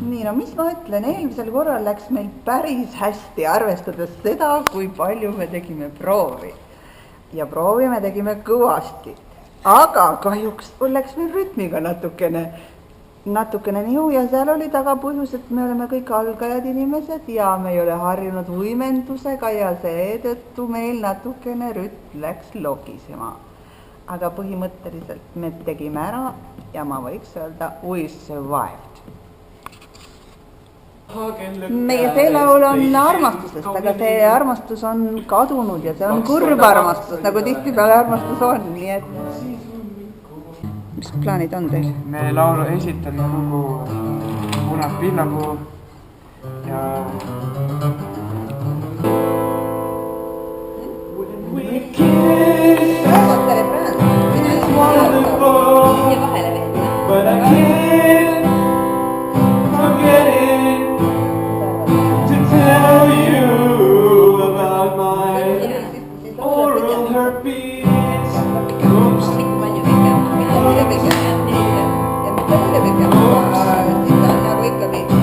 nii, no mis ma ütlen, eelmisel korral läks meil päris hästi, arvestades seda, kui palju me tegime proovi. Ja proovi me tegime kõvasti. Aga kahjuks läks meil rütmiga natukene nihu ja seal oli taga põhjus, et me oleme kõik algajad inimesed ja me ei ole harjunud võimendusega ja seetõttu meil natukene rütm läks logisema. Aga põhimõtteliselt me tegime ära ja ma võiks öelda, we survived. Meie teelaul on armastusest, aga see armastus on kadunud ja see on kurb armastus, nagu tihtipeale armastus on, nii et mis plaanid on teil? Me laulu esitame lugu Punab pinnapuu ja but I can't forget it to tell you about my oral herpes. Oops. Sitten on nagu ikkagi